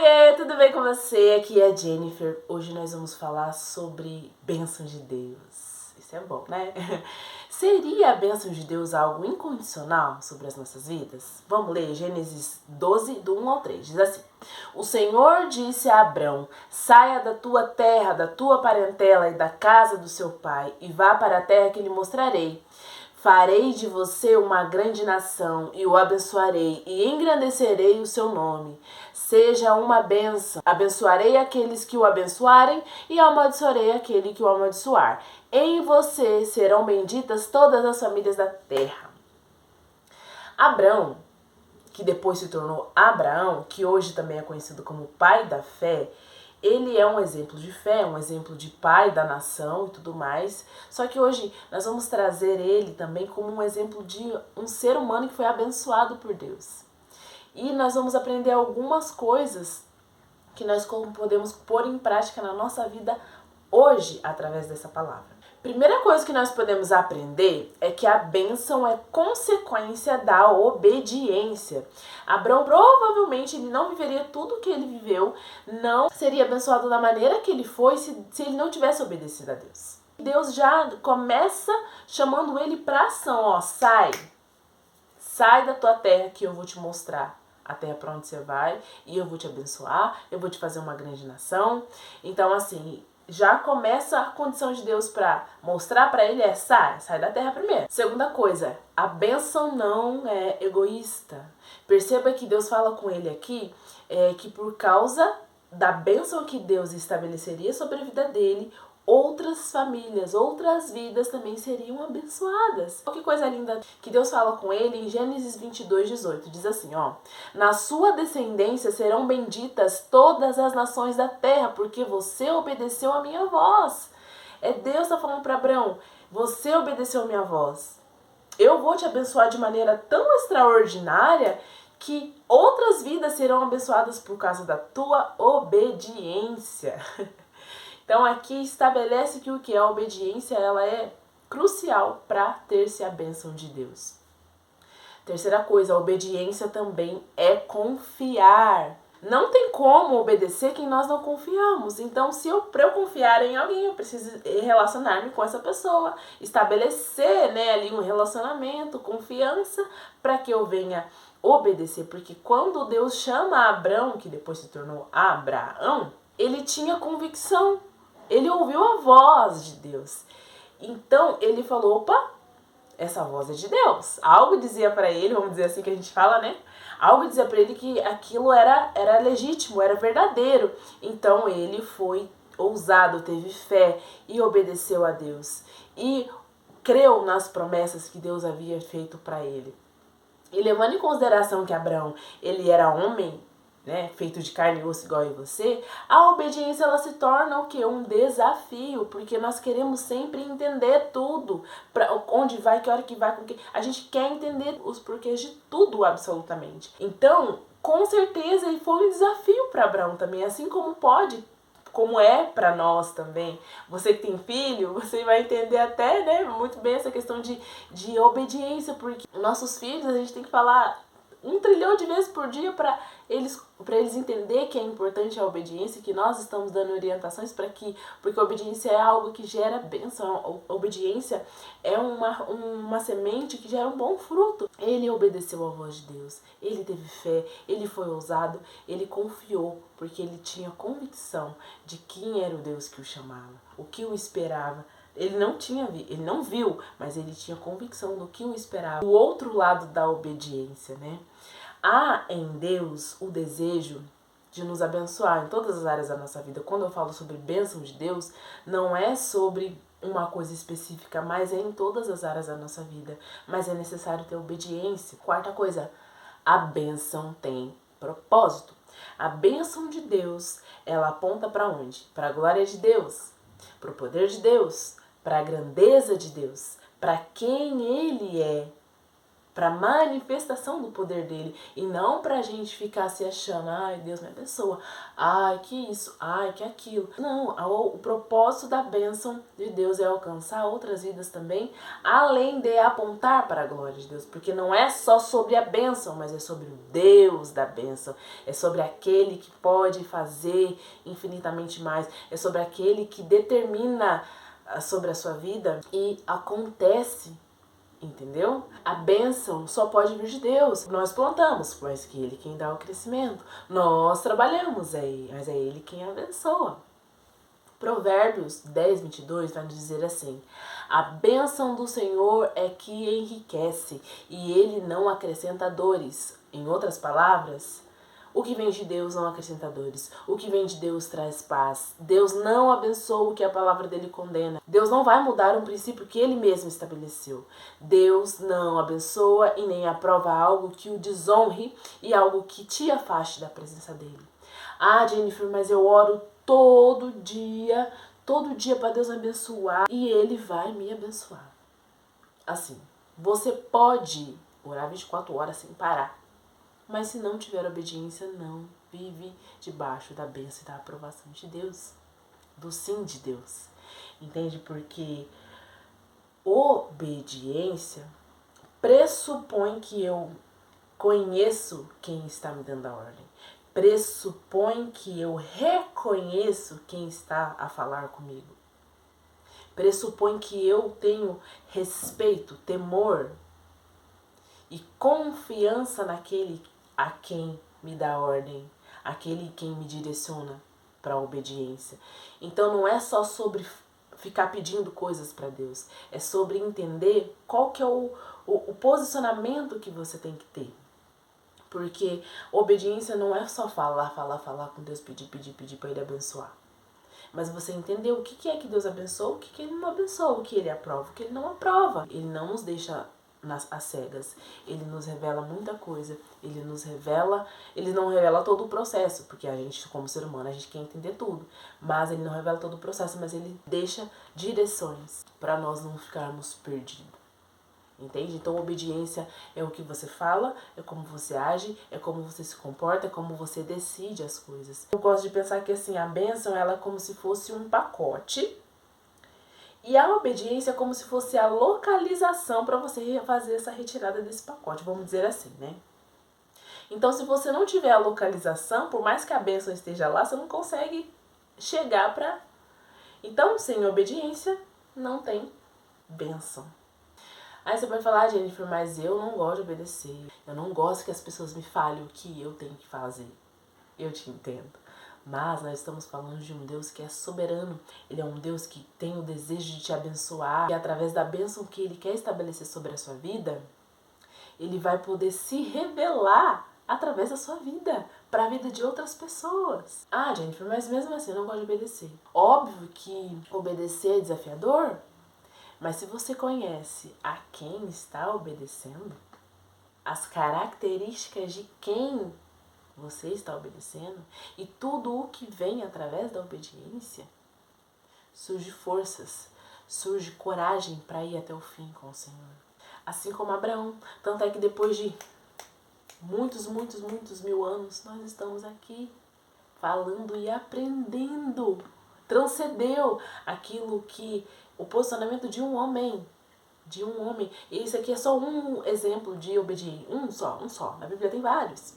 Oiê, tudo bem com você? Aqui é a Jennifer. Hoje nós vamos falar sobre bênção de Deus. Isso é bom, né? Seria a bênção de Deus algo incondicional sobre as nossas vidas? Vamos ler Gênesis 12, do 1 ao 3. Diz assim: O Senhor disse a Abrão: saia da tua terra, da tua parentela e da casa do seu pai, e vá para a terra que lhe mostrarei. Farei de você uma grande nação e o abençoarei e engrandecerei o seu nome. Seja uma bênção. Abençoarei aqueles que o abençoarem e amaldiçoarei aquele que o amaldiçoar. Em você serão benditas todas as famílias da terra. Abrão, que depois se tornou Abraão, que hoje também é conhecido como pai da fé, ele é um exemplo de fé, um exemplo de pai da nação e tudo mais. Só que hoje nós vamos trazer ele também como um exemplo de um ser humano que foi abençoado por Deus. E nós vamos aprender algumas coisas que nós podemos pôr em prática na nossa vida hoje através dessa palavra. Primeira coisa que nós podemos aprender é que a bênção é consequência da obediência. Abraão provavelmente ele não viveria tudo o que ele viveu, não seria abençoado da maneira que ele foi se ele não tivesse obedecido a Deus. Deus já começa chamando ele para ação, ó, sai da tua terra que eu vou te mostrar a terra para onde você vai e eu vou te abençoar, eu vou te fazer uma grande nação. Então assim, já começa a condição de Deus para mostrar para ele sai da terra primeiro. Segunda coisa, a bênção não é egoísta. Perceba que Deus fala com ele aqui que por causa da bênção que Deus estabeleceria sobre a vida dele, outras famílias, outras vidas também seriam abençoadas. Que coisa linda que Deus fala com ele em Gênesis 22, 18. Diz assim, ó: na sua descendência serão benditas todas as nações da terra, porque você obedeceu a minha voz. Deus está falando para Abraão, você obedeceu a minha voz. Eu vou te abençoar de maneira tão extraordinária que outras vidas serão abençoadas por causa da tua obediência. Então aqui estabelece que o que é a obediência, ela é crucial para ter-se a bênção de Deus. Terceira coisa, a obediência também é confiar. Não tem como obedecer quem nós não confiamos. Então, para eu confiar em alguém, eu preciso relacionar-me com essa pessoa, estabelecer, ali um relacionamento, confiança, para que eu venha obedecer. Porque quando Deus chama Abrão, que depois se tornou Abraão, ele tinha convicção. Ele ouviu a voz de Deus. Então, ele falou, opa, essa voz é de Deus. Algo dizia para ele, vamos dizer assim que a gente fala, né? Algo dizia para ele que aquilo era legítimo, era verdadeiro. Então, ele foi ousado, teve fé e obedeceu a Deus. E creu nas promessas que Deus havia feito para ele. E levando em consideração que Abraão, ele era homem, feito de carne e osso igual a você, a obediência ela se torna o quê? Um desafio, porque nós queremos sempre entender tudo, para onde vai, que hora que vai, com que a gente quer entender os porquês de tudo absolutamente. Então, com certeza, foi um desafio para Abraão também, assim como é para nós também. Você que tem filho, você vai entender até, muito bem essa questão de obediência, porque nossos filhos a gente tem que falar 1 trilhão de vezes por dia para eles entender que é importante a obediência, que nós estamos dando orientações porque a obediência é algo que gera bênção, a obediência é uma semente que gera um bom fruto. Ele obedeceu à voz de Deus, ele teve fé, ele foi ousado, ele confiou, porque ele tinha convicção de quem era o Deus que o chamava, o que o esperava. Ele não viu, mas ele tinha convicção do que o esperava. O outro lado da obediência, Há em Deus o desejo de nos abençoar em todas as áreas da nossa vida. Quando eu falo sobre bênção de Deus, não é sobre uma coisa específica, mas é em todas as áreas da nossa vida. Mas é necessário ter obediência. Quarta coisa, a bênção tem propósito. A bênção de Deus, ela aponta para onde? Para a glória de Deus, para o poder de Deus, para a grandeza de Deus, para quem Ele é. para manifestação do poder dele, e não pra gente ficar se achando, ai, Deus me abençoa, ai, que isso, ai, que aquilo. Não, o propósito da bênção de Deus é alcançar outras vidas também, além de apontar para a glória de Deus, porque não é só sobre a bênção, mas é sobre o Deus da bênção, é sobre aquele que pode fazer infinitamente mais, é sobre aquele que determina sobre a sua vida e acontece. Entendeu? A bênção só pode vir de Deus. Nós plantamos, mas que Ele quem dá o crescimento. Nós trabalhamos, mas é Ele quem abençoa. Provérbios 10:22 vai nos dizer assim: a bênção do Senhor é que enriquece e Ele não acrescenta dores. Em outras palavras, o que vem de Deus não acrescenta dores. O que vem de Deus traz paz. Deus não abençoa o que a palavra dele condena. Deus não vai mudar um princípio que ele mesmo estabeleceu. Deus não abençoa e nem aprova algo que o desonre e algo que te afaste da presença dele. Ah, Jennifer, mas eu oro todo dia para Deus me abençoar e ele vai me abençoar. Assim, você pode orar 24 horas sem parar. Mas se não tiver obediência, não vive debaixo da bênção e da aprovação de Deus, do sim de Deus. Entende? Porque obediência pressupõe que eu conheço quem está me dando a ordem. Pressupõe que eu reconheço quem está a falar comigo. Pressupõe que eu tenho respeito, temor e confiança naquele a quem me dá ordem, aquele quem me direciona para a obediência. Então não é só sobre ficar pedindo coisas para Deus, é sobre entender qual que é o posicionamento que você tem que ter. Porque obediência não é só falar com Deus, pedir para Ele abençoar. Mas você entender o que é que Deus abençoa, o que Ele não abençoa, o que Ele aprova, o que Ele não aprova. Ele não nos deixa às cegas. Ele nos revela muita coisa. Ele não revela todo o processo, porque a gente, como ser humano, a gente quer entender tudo. Mas Ele não revela todo o processo, mas Ele deixa direções para nós não ficarmos perdidos. Entende? Então, obediência é o que você fala, é como você age, é como você se comporta, é como você decide as coisas. Eu gosto de pensar que assim, a bênção ela é como se fosse um pacote e a obediência é como se fosse a localização para você fazer essa retirada desse pacote, vamos dizer assim, né? Então, se você não tiver a localização, por mais que a bênção esteja lá, você não consegue chegar para... Então, sem obediência, não tem bênção. Aí você pode falar, Jennifer, mas eu não gosto de obedecer. Eu não gosto que as pessoas me falem o que eu tenho que fazer. Eu te entendo. Mas nós estamos falando de um Deus que é soberano. Ele é um Deus que tem o desejo de te abençoar. E através da bênção que Ele quer estabelecer sobre a sua vida, Ele vai poder se revelar através da sua vida, para a vida de outras pessoas. Ah, Jennifer, mas mesmo assim eu não gosto de obedecer. Óbvio que obedecer é desafiador, mas se você conhece a quem está obedecendo, as características de quem você está obedecendo e tudo o que vem através da obediência, surge forças, surge coragem para ir até o fim com o Senhor. Assim como Abraão. Tanto é que depois de muitos mil anos, nós estamos aqui falando e aprendendo. Transcendeu aquilo que o posicionamento de um homem. E isso aqui é só um exemplo de obediência. Um só. Na Bíblia tem vários.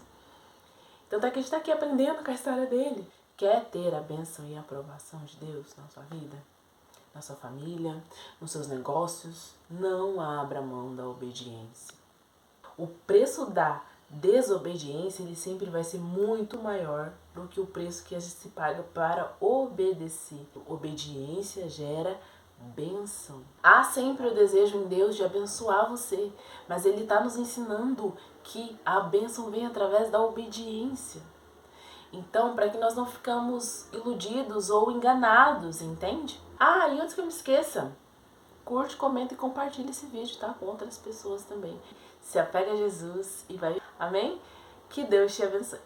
Tanto é que a gente está aqui aprendendo com a história dele. Quer ter a bênção e a aprovação de Deus na sua vida, na sua família, nos seus negócios? Não abra mão da obediência. O preço da desobediência, ele sempre vai ser muito maior do que o preço que a gente se paga para obedecer. Obediência gera bênção. Há sempre o desejo em Deus de abençoar você, mas Ele está nos ensinando que a bênção vem através da obediência. Então, para que nós não ficamos iludidos ou enganados, entende? Ah, e antes que eu me esqueça, curte, comenta e compartilha esse vídeo, tá? Com outras pessoas também. Se apega a Jesus e vai... Amém? Que Deus te abençoe.